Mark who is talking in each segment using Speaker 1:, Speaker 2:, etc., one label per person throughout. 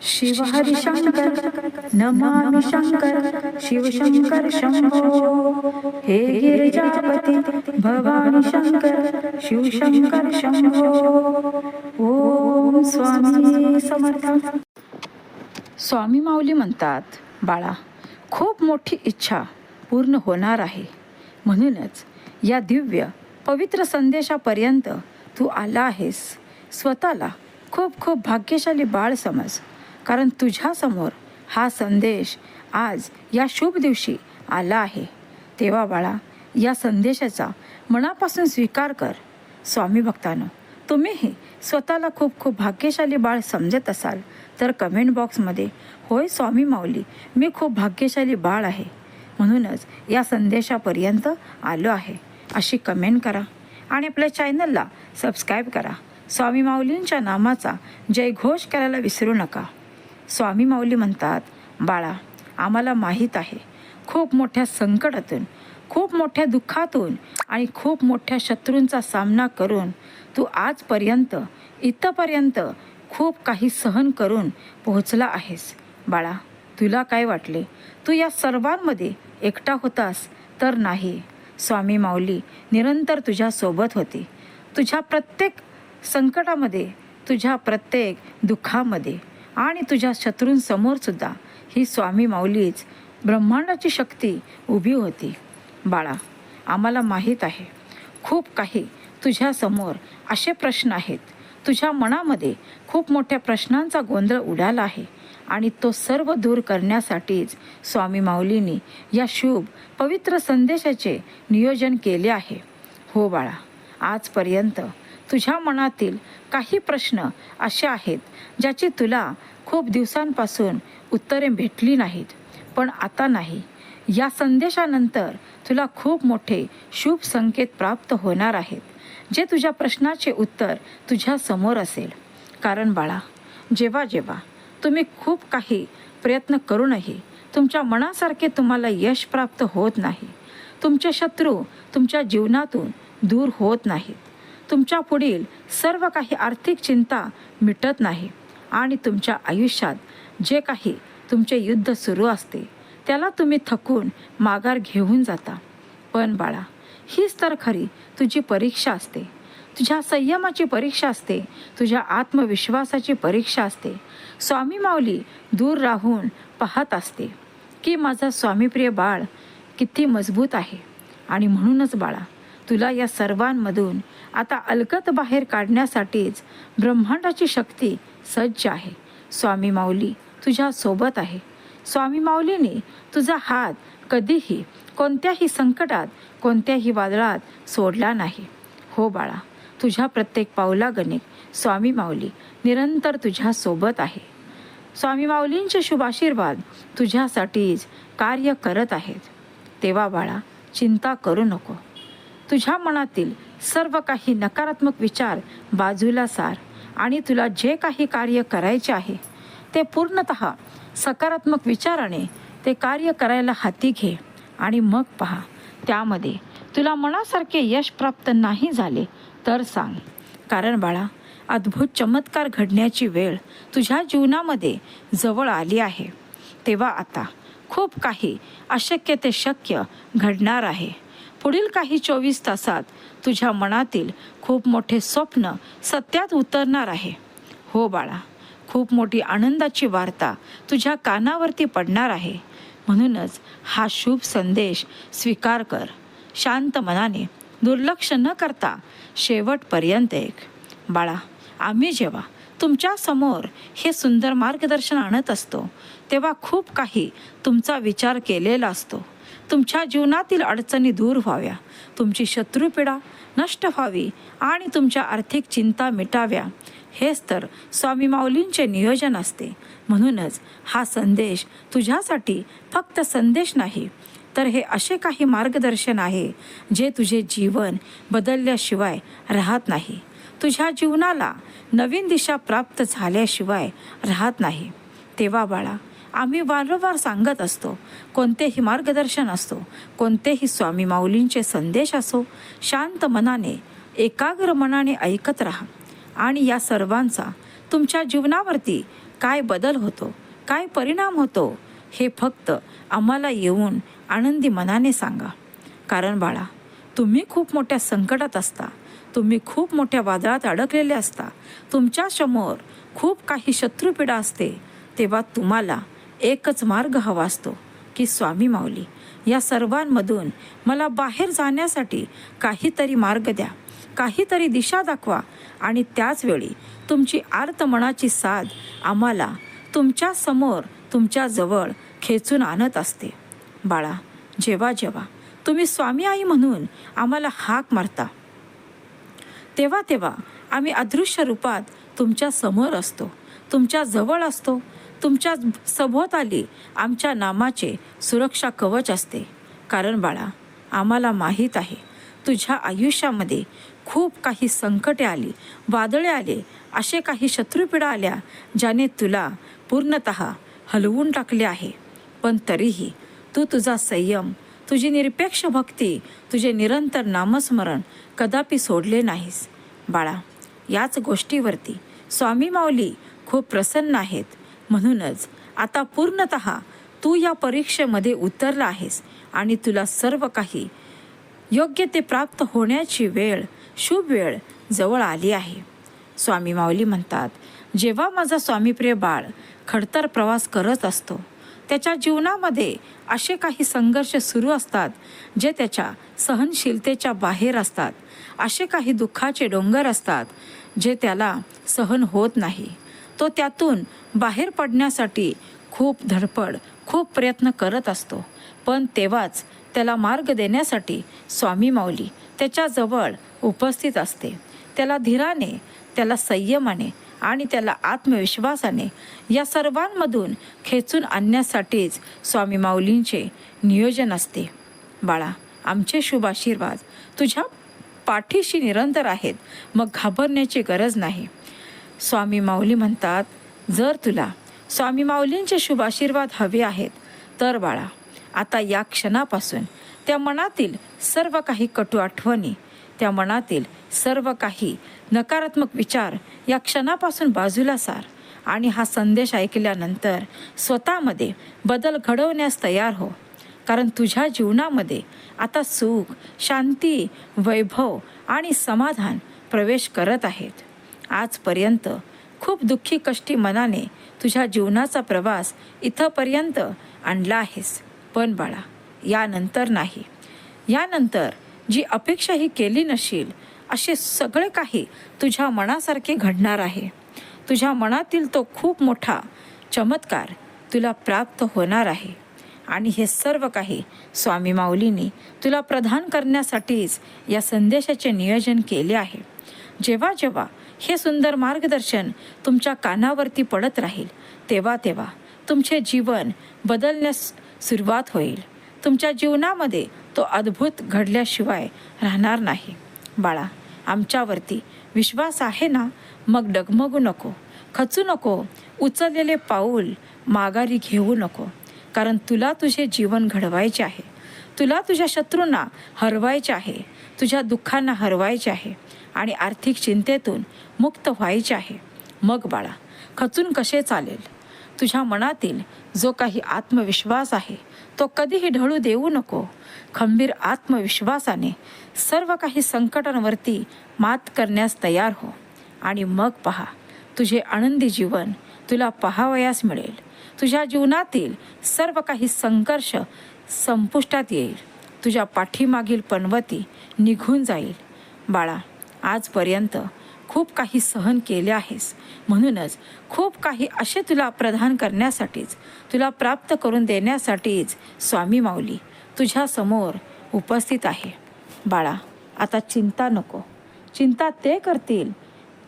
Speaker 1: शिव हरि शंकर नमामि शंकर शिव शंकर शंभो हे गिरिजापती भवानी शंकर शिव शंकर शंभो ओम स्वामी समर्थ. स्वामी माऊली म्हणतात, बाळा, खूप मोठी इच्छा पूर्ण होणार आहे. म्हणूनच या दिव्य पवित्र संदेशापर्यंत तू आला आहेस. स्वतःला खूप खूप भाग्यशाली बाळ समज, कारण तुझ्यासमोर हा संदेश आज या शुभ दिवशी आला आहे. तेव्हा बाळा, या संदेशाचा मनापासून स्वीकार कर. स्वामी भक्तांनो, तुम्हीही स्वतःला खूप खूप भाग्यशाली बाळ समजत असाल तर कमेंट बॉक्समध्ये होय स्वामी माऊली, मी खूप भाग्यशाली बाळ आहे, म्हणूनच या संदेशापर्यंत आलो आहे अशी कमेंट करा आणि आपल्या चॅनलला सबस्क्राईब करा. स्वामी माऊलींच्या नामाचा जयघोष करायला विसरू नका. स्वामी माऊली म्हणतात, बाळा, आम्हाला माहीत आहे खूप मोठ्या संकटातून, खूप मोठ्या दुःखातून आणि खूप मोठ्या शत्रूंचा सामना करून तू आजपर्यंत इथपर्यंत खूप काही सहन करून पोहोचला आहेस. बाळा, तुला काय वाटले तू या सर्वांमध्ये एकटा होतास? तर नाही. स्वामी माऊली निरंतर तुझ्यासोबत होती. तुझ्या प्रत्येक संकटामध्ये, तुझ्या प्रत्येक दुःखामध्ये आणि तुझ्या शत्रूंसमोर सुद्धा ही स्वामी माऊलीच ब्रह्मांडाची शक्ती उभी होती. बाळा, आम्हाला माहीत आहे खूप काही तुझ्यासमोर असे प्रश्न आहेत. तुझ्या मनामध्ये खूप मोठ्या प्रश्नांचा गोंधळ उडाला आहे आणि तो सर्व दूर करण्यासाठीच स्वामी माऊलींनी या शुभ पवित्र संदेशाचे नियोजन केले आहे. हो बाळा, आजपर्यंत तुझ्या मनातील काही प्रश्न असे आहेत ज्याची तुला खूप दिवसांपासून उत्तरे भेटली नाहीत, पण आता नाही. या संदेशानंतर तुला खूप मोठे शुभ संकेत प्राप्त होणार आहेत, जे तुझ्या प्रश्नाचे उत्तर तुझ्या समोर असेल. कारण बाळा, जेव्हा जेव्हा तुम्ही खूप काही प्रयत्न करूनही तुमच्या मनासारखे तुम्हाला यश प्राप्त होत नाही, तुमचे शत्रू तुमच्या जीवनातून दूर होत नाहीत, तुमच्या पुढील सर्व काही आर्थिक चिंता मिटत नाही आणि तुमच्या आयुष्यात जे काही तुमचे युद्ध सुरू असते त्याला तुम्ही थकून माघार घेऊन जाता. पण बाळा, हीच तर खरी तुझी परीक्षा असते. तुझ्या संयमाची परीक्षा असते, तुझ्या आत्मविश्वासाची परीक्षा असते. स्वामी माऊली दूर राहून पाहत असते की माझा स्वामीप्रिय बाळ किती मजबूत आहे. आणि म्हणूनच बाळा, तुला या सर्वांमधून आता अलगद बाहेर काढण्यासाठीच ब्रह्मांडाची शक्ती सज्ज आहे. स्वामी माऊली तुझ्या सोबत आहे. स्वामी माऊलीने तुझा हात कधीही कोणत्याही संकटात, कोणत्याही वादळात सोडला नाही. हो बाळा, तुझ्या प्रत्येक पावलागणिक स्वामी माऊली निरंतर तुझ्या सोबत आहे. स्वामी माऊलींचे शुभ आशीर्वाद तुझ्यासाठीच कार्य करत आहेत. तेव्हा बाळा, चिंता करू नको. तुझ्या मनातील सर्व काही नकारात्मक विचार बाजूला सार आणि तुला जे काही कार्य करायचे आहे ते पूर्णतः सकारात्मक विचाराने ते कार्य करायला हाती घे. आणि मग पहा, त्यामध्ये तुला मनासारखे यश प्राप्त नाही झाले तर सांग. कारण बाळा, अद्भुत चमत्कार घडण्याची वेळ तुझ्या जीवनामध्ये जवळ आली आहे. तेव्हा आता खूप काही अशक्य ते शक्य घडणार आहे. पुढील काही 24 तासात तुझ्या मनातील खूप मोठे स्वप्न सत्यात उतरणार आहे. हो बाळा, खूप मोठी आनंदाची वार्ता तुझ्या कानावरती पडणार आहे. म्हणूनच हा शुभ संदेश स्वीकार कर. शांत मनाने, दुर्लक्ष न करता शेवटपर्यंत ऐक. बाळा, आम्ही जेव्हा तुमच्या समोर हे सुंदर मार्गदर्शन आणत असतो तेव्हा खूप काही तुमचा विचार केलेला असतो. तुमच्या जीवनातील अडचणी दूर व्हाव्या, तुमची शत्रुपीडा नष्ट व्हावी आणि तुमच्या आर्थिक चिंता मिटाव्या, हेच तर स्वामी माऊलींचे नियोजन असते. म्हणूनच हा संदेश तुझ्यासाठी फक्त संदेश नाही, तर हे असे काही मार्गदर्शन आहे जे तुझे जीवन बदलल्याशिवाय राहत नाही, तुझ्या जीवनाला नवीन दिशा प्राप्त झाल्याशिवाय राहत नाही. तेव्हा बाळा, आम्ही वारंवार सांगत असतो, कोणतेही मार्गदर्शन असो, कोणतेही स्वामी माऊलींचे संदेश असो, शांत मनाने, एकाग्र मनाने ऐकत राहा आणि या सर्वांचा तुमच्या जीवनावरती काय बदल होतो, काय परिणाम होतो, हे फक्त आम्हाला येऊन आनंदी मनाने सांगा. कारण बाळा, तुम्ही खूप मोठ्या संकटात असता, तुम्ही खूप मोठ्या वादळात अडकलेले असता, तुमच्यासमोर खूप काही शत्रुपीडा असते, तेव्हा तुम्हाला एकच मार्ग हवा असतो की स्वामी माऊली, या सर्वांमधून मला बाहेर जाण्यासाठी काहीतरी मार्ग द्या, काहीतरी दिशा दाखवा. आणि त्याचवेळी तुमची आर्त मनाची साथ आम्हाला तुमच्या समोर, तुमच्या जवळ खेचून आणत असते. बाळा, जेव्हा जेव्हा तुम्ही स्वामी आई म्हणून आम्हाला हाक मारता, तेव्हा तेव्हा आम्ही अदृश्य रूपात तुमच्या समोर असतो, तुमच्या जवळ असतो. तुमच्या सभोवताली आमच्या नामाचे सुरक्षा कवच असते. कारण बाळा, आम्हाला माहीत आहे तुझ्या आयुष्यामध्ये खूप काही संकटे आली, वादळे आले, असे काही शत्रुपीडा आल्या ज्याने तुला पूर्णतः हलवून टाकले आहे. पण तरीही तू तुझा संयम, तुझी निरपेक्ष भक्ती, तुझे निरंतर नामस्मरण कदापि सोडले नाहीस. बाळा, याच गोष्टीवरती स्वामी माऊली खूप प्रसन्न आहेत. म्हणूनच आता पूर्णतः तू या परीक्षेमध्ये उतरला आहेस आणि तुला सर्व काही योग्य ते प्राप्त होण्याची वेळ, शुभ वेळ जवळ आली आहे. स्वामी माऊली म्हणतात, जेव्हा माझा स्वामीप्रिय बाळ खडतर प्रवास करत असतो, त्याच्या जीवनामध्ये असे काही संघर्ष सुरू असतात जे त्याच्या सहनशीलतेच्या बाहेर असतात. असे काही दुःखाचे डोंगर असतात जे त्याला सहन होत नाही. तो त्यातून बाहेर पडण्यासाठी खूप धडपड, खूप प्रयत्न करत असतो. पण तेव्हाच त्याला मार्ग देण्यासाठी स्वामी माऊली त्याच्याजवळ उपस्थित असते. त्याला धीराने, त्याला संयमाने आणि त्याला आत्मविश्वासाने या सर्वांमधून खेचून आणण्यासाठीच स्वामी माऊलींचे नियोजन असते. बाळा, आमचे शुभ आशीर्वाद तुझ्या पाठीशी निरंतर आहेत, मग घाबरण्याची गरज नाही. स्वामी माऊली म्हणतात, जर तुला स्वामी माऊलींचे शुभ आशीर्वाद हवे आहेत तर बाळा, आता या क्षणापासून त्या मनातील सर्व काही कटू आठवणी, त्या मनातील सर्व काही नकारात्मक विचार या क्षणापासून बाजूला सार आणि हा संदेश ऐकल्यानंतर स्वतःमध्ये बदल घडवण्यास तयार हो. कारण तुझ्या जीवनामध्ये आता सुख, शांती, वैभव आणि समाधान प्रवेश करत आहेत. आजपर्यंत खूप दुःखी कष्टी मनाने तुझ्या जीवनाचा प्रवास इथंपर्यंत आणला आहेस. पण बाळा, यानंतर नाही. यानंतर जी अपेक्षाही केली नशील असे सगळे काही तुझ्या मनासारखे घडणार आहे. तुझ्या मनातील तो खूप मोठा चमत्कार तुला प्राप्त होणार आहे. आणि हे सर्व काही स्वामी माऊलींनी तुला प्रदान करण्यासाठीच या संदेशाचे नियोजन केले आहे. जेव्हा जेव्हा हे सुंदर मार्गदर्शन तुमच्या कानावरती पडत राहील, तेव्हा तेव्हा तुमचे जीवन बदलण्यास सुरुवात होईल. तुमच्या जीवनामध्ये तो अद्भुत घडल्याशिवाय राहणार नाही. बाळा, आमच्यावरती विश्वास आहे ना? मग डगमगू नको, खचू नको, उचललेले पाऊल माघारी घेऊ नको. कारण तुला तुझे जीवन घडवायचे आहे. तुला तुझ्या शत्रूंना हरवायचे आहे, तुझ्या दुःखांना हरवायचे आहे आणि आर्थिक चिंतेतून मुक्त व्हायचे आहे. मग बाळा, खचून कसे चालेल? तुझ्या मनातील जो काही आत्मविश्वास आहे तो कधीही ढळू देऊ नको. खंबीर आत्मविश्वासाने सर्व काही संकटांवरती मात करण्यास तयार हो. आणि मग पहा, तुझे आनंदी जीवन तुला पाहावयास मिळेल. तुझ्या जीवनातील सर्व काही संघर्ष संपुष्टात येईल. तुझ्या पाठीमागील पनवती निघून जाईल. बाळा, आजपर्यंत खूप काही सहन केले आहेस. म्हणूनच खूप काही असे तुला प्रदान करण्यासाठीच, तुला प्राप्त करून देण्यासाठीच स्वामी माऊली तुझ्यासमोर उपस्थित आहे. बाळा, आता चिंता नको. चिंता ते करतील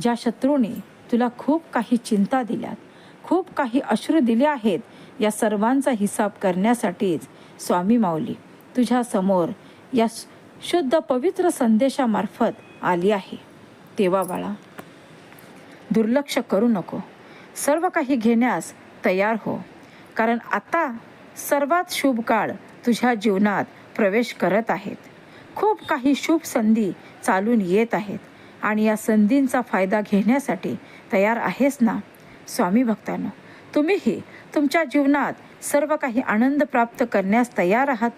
Speaker 1: ज्या शत्रूने तुला खूप काही चिंता दिल्यात, खूप काही अश्रू दिले आहेत. या सर्वांचा हिसाब करण्यासाठीच स्वामी माऊली तुझ्यासमोर या शुद्ध पवित्र संदेशामार्फत आली आहे. तेव्हा बाळा, दुर्लक्ष करू नको. सर्व काही घेण्यास तयार हो. कारण आता सर्वात शुभ काळ तुझ्या जीवनात प्रवेश करत आहेत. खूप काही शुभ संधी चालून येत आहेत आणि या संधींचा फायदा घेण्यासाठी तयार आहेस ना? स्वामी भक्तांनो, तुम्हीही तुमच्या जीवनात सर्व काही आनंद प्राप्त करण्यास तयार आहात.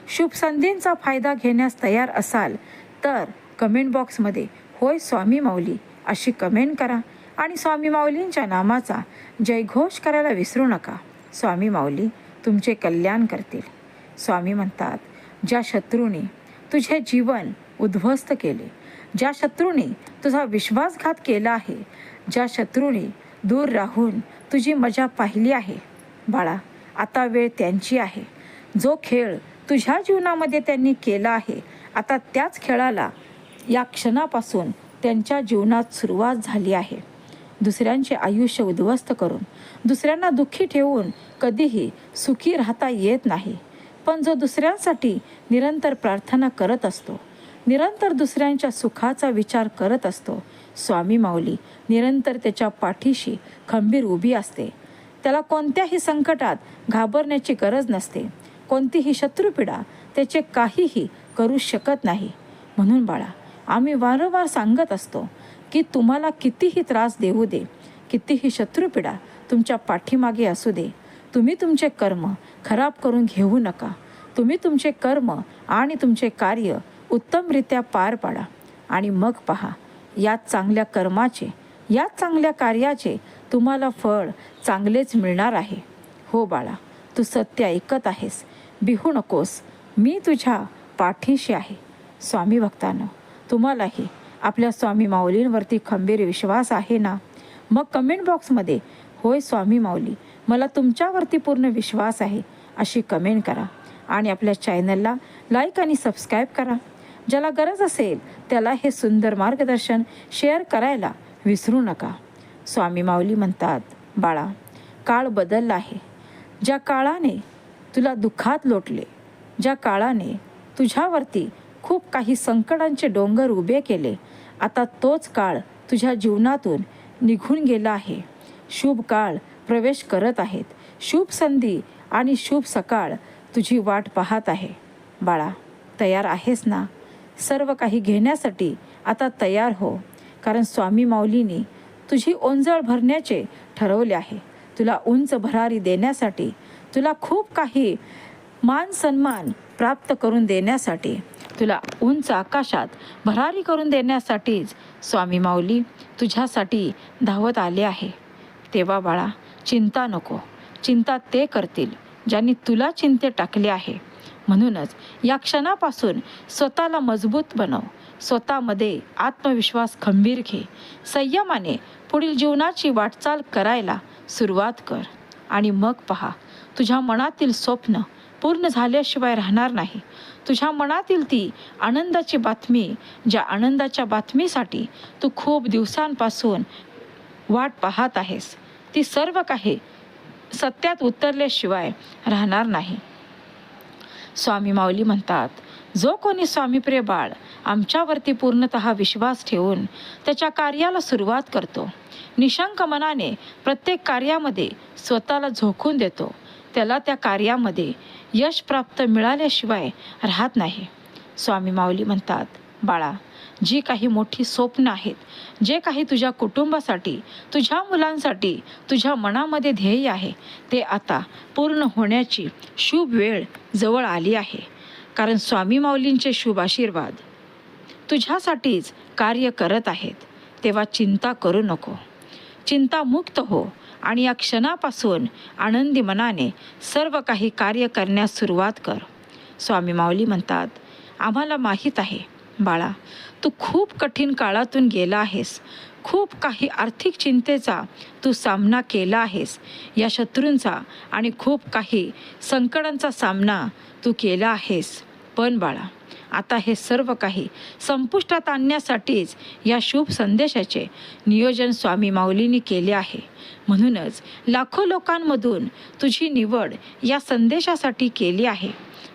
Speaker 1: शुभ संधींचा फायदा घेण्यास तयार असाल तर कमेंट बॉक्समध्ये होय स्वामी माऊली अशी कमेंट करा आणि स्वामी माऊलींच्या नामाचा जयघोष करायला विसरू नका. स्वामी माऊली तुमचे कल्याण करतील. स्वामी म्हणतात, ज्या शत्रूने तुझे जीवन उद्ध्वस्त केले, ज्या शत्रूने तुझा विश्वासघात केला आहे, ज्या शत्रूने दूर राहून तुझी मजा पाहिली आहे, बाळा आता वेळ त्यांची आहे. जो खेळ तुझ्या जीवनामध्ये त्यांनी केला आहे, आता त्याच खेळाला या क्षणापासून त्यांच्या जीवनात सुरुवात झाली आहे. दुसऱ्यांचे आयुष्य उद्ध्वस्त करून, दुसऱ्यांना दुःखी ठेवून कधीही सुखी राहता येत नाही. पण जो दुसऱ्यांसाठी निरंतर प्रार्थना करत असतो, निरंतर दुसऱ्यांच्या सुखाचा विचार करत असतो, स्वामी माऊली निरंतर त्याच्या पाठीशी खंबीर उभी असते. त्याला कोणत्याही संकटात घाबरण्याची गरज नसते. कोणतीही शत्रुपीडा त्याचे काहीही करू शकत नाही. म्हणून बाळा, आम्ही वारंवार सांगत असतो की तुम्हाला कितीही त्रास देऊ दे, कितीही शत्रुपीडा तुमच्या पाठीमागे असू दे, तुम्ही तुमचे कर्म खराब करून घेऊ नका. तुम्ही तुमचे कर्म आणि तुमचे कार्य उत्तमरित्या पार पाडा आणि मग पहा, याच चांगल्या कर्माचे, याच चांगल्या कार्याचे तुम्हाला फळ चांगलेच मिळणार आहे. हो बाळा, तू सत्य ऐकत आहेस, भिवू नकोस, मी तुझ्या पाठीशी आहे. स्वामी भक्तांनो, तुम्हालाही आपल्या स्वामी माऊलींवरती खंबीर विश्वास आहे ना? मग कमेंट बॉक्समध्ये होय स्वामी माऊली मला तुमच्यावरती पूर्ण विश्वास आहे अशी कमेंट करा आणि आपल्या चॅनलला लाईक आणि सबस्क्राईब करा. ज्याला गरज असेल त्याला हे सुंदर मार्गदर्शन शेअर करायला विसरू नका. स्वामी माऊली म्हणतात, बाळा काळ बदलला आहे. ज्या काळाने तुला दुःखात लोटले, ज्या काळाने तुझ्यावरती खूप काही संकटांचे डोंगर उभे केले, आता तोच काळ तुझ्या जीवनातून निघून गेला आहे. शुभ काळ प्रवेश करत आहेत. शुभ संधी आणि शुभ सकाळ तुझी वाट पाहत आहे. बाळा तयार आहेस ना? सर्व काही घेण्यासाठी आता तयार हो, कारण स्वामी माऊलींनी तुझी ओंजळ भरण्याचे ठरवले आहे. तुला उंच भरारी देण्यासाठी, तुला खूप काही मान सन्मान प्राप्त करून देण्यासाठी, तुला उंच आकाशात भरारी करून देण्यासाठीच स्वामी माऊली तुझ्यासाठी धावत आले आहे. तेव्हा बाळा चिंता नको. चिंता ते करतील ज्यांनी तुला चिंतेत टाकले आहे. म्हणूनच या क्षणापासून स्वतःला मजबूत बनव. स्वतःमध्ये आत्मविश्वास खंबीर घे. संयमाने पुढील जीवनाची वाटचाल करायला सुरुवात कर आणि मग पहा, तुझ्या मनातील स्वप्न पूर्ण झाल्याशिवाय राहणार नाही. तुझ्या मनातील ती आनंदाची बातमी, ज्या आनंदाच्या बातमीसाठी तू खूप दिवसांपासून वाट पाहत आहेस, ती सर्व काही सत्यात उतरल्याशिवाय राहणार नाही. स्वामी माऊली म्हणतात, जो कोणी स्वामीप्रिय बाळ आमच्यावरती पूर्णतः विश्वास ठेवून त्याच्या कार्याला सुरुवात करतो, निशंक मनाने प्रत्येक कार्यामध्ये स्वतःला झोकून देतो, त्याला त्या कार्यामध्ये यश प्राप्त मिळाल्याशिवाय राहत नाही. स्वामी माऊली म्हणतात, बाळा जी काही मोठी स्वप्न आहेत, जे काही तुझ्या कुटुंबासाठी, तुझ्या मुलांसाठी तुझ्या मनामध्ये ध्येय आहे, ते आता पूर्ण होण्याची शुभ वेळ जवळ आली आहे. कारण स्वामी माऊलींचे शुभ आशीर्वाद तुझ्यासाठीच कार्य करत आहेत. तेव्हा चिंता करू नको, चिंतामुक्त हो आणि या क्षणापासून आनंदी मनाने सर्व काही कार्य करण्यास सुरुवात कर. स्वामी माऊली म्हणतात, आम्हाला माहीत आहे बाळा, तू खूप कठीण काळातून गेला आहेस. खूप काही आर्थिक चिंतेचा तू सामना केला आहेस. या शत्रूंचा आणि खूप काही संकटांचा सामना तू केला आहेस. पण बाळा आता हे सर्व काही संपुष्टात आणण्यासाठीच या शुभ संदेशाचे नियोजन स्वामी माऊलींनी केले आहे. म्हणूनच लाखो लोकांमधून तुझी निवड या संदेशासाठी केली आहे.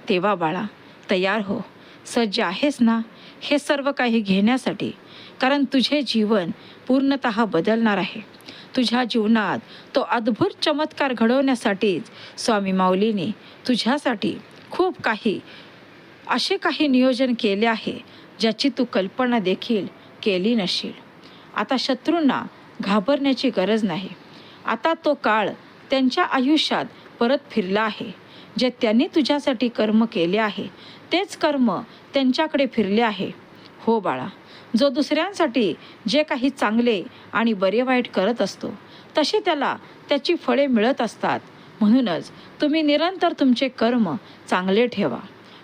Speaker 1: तेव्हा बाळा तयार हो, सज्ज आहेस ना हे सर्व काही घेण्यासाठी? कारण तुझे जीवन पूर्णतः बदलणार आहे. तुझ्या जीवनात तो अद्भुत चमत्कार घडवण्यासाठीच स्वामी माऊलींनी तुझ्यासाठी खूप काही असे काही नियोजन केले आहे ज्याची तू कल्पना देखील केली नशील. आता शत्रूंना घाबरण्याची गरज नाही. आता तो काळ त्यांच्या आयुष्यात परत फिरला आहे. जे त्यांनी तुझ्यासाठी कर्म केले आहे तेच कर्म त्यांच्याकडे फिरले आहे. हो बाळा, जो दुसऱ्यांसाठी जे काही चांगले आणि बरे वाईट करत असतो तसे त्याला त्याची फळे मिळत असतात. म्हणूनच तुम्ही निरंतर तुमचे कर्म चांगले ठेवा.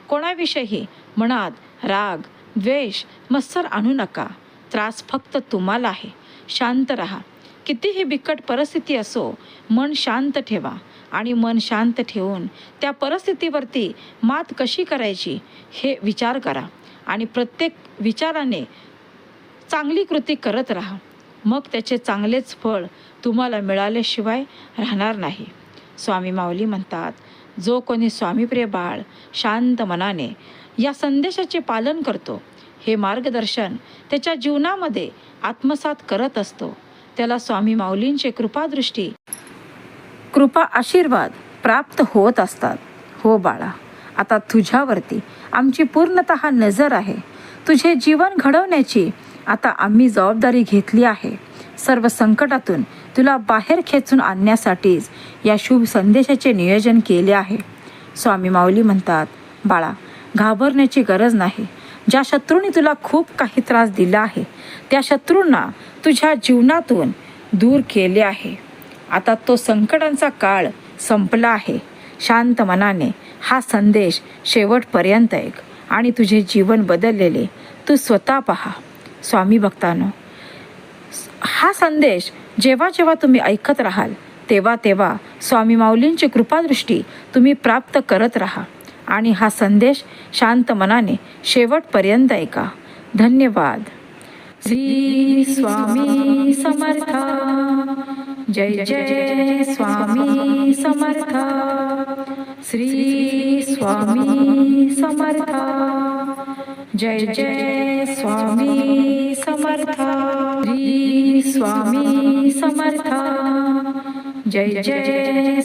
Speaker 1: कोणाविषयी मनात राग, द्वेष, मत्सर आणू नका. त्रास फक्त तुम्हाला आहे. शांत राहा. कितीही बिकट परिस्थिती असो, मन शांत ठेवा आणि मन शांत ठेवून त्या परिस्थितीवरती मात कशी करायची हे विचार करा आणि प्रत्येक विचाराने चांगली कृती करत राहा. मग त्याचे चांगलेच फळ तुम्हाला मिळाल्याशिवाय राहणार नाही. स्वामी माऊली म्हणतात, जो कोणी स्वामीप्रिय बाळ शांत मनाने या संदेशाचे पालन करतो, हे मार्गदर्शन त्याच्या जीवनामध्ये आत्मसात करत असतो, त्याला स्वामी माऊलींचे कृपा आशीर्वाद प्राप्त होत असतात. हो बाळा, आता तुझ्यावरती आमची पूर्णतः नजर आहे. तुझे जीवन घडवण्याची आता आम्ही जबाबदारी घेतली आहे. सर्व संकटातून तुला बाहेर खेचून आणण्यासाठीच या शुभ संदेशाचे नियोजन केले आहे. स्वामी माऊली म्हणतात, बाळा, घाबरण्याची गरज नाही. ज्या शत्रूंनी तुला खूप काही त्रास दिला आहे त्या शत्रूंना तुझ्या जीवनातून दूर केले आहे. आता तो संकटांचा काळ संपला आहे. शांत मनाने हा संदेश शेवटपर्यंत ऐक आणि तुझे जीवन बदललेले तू स्वतः पहा. स्वामी भक्तांनो, हा संदेश जेव्हा जेव्हा तुम्ही ऐकत राहाल तेव्हा तेव्हा स्वामी माऊलींची कृपादृष्टी तुम्ही प्राप्त करत राहा आणि हा संदेश शांत मनाने शेवटपर्यंत ऐका. धन्यवाद. श्री स्वामी समर्थ. जय जय स्वामी समर्थ. श्री स्वामी समर्थ. जय जय स्वामी समर्थ. श्री स्वामी समर्थ. जय जय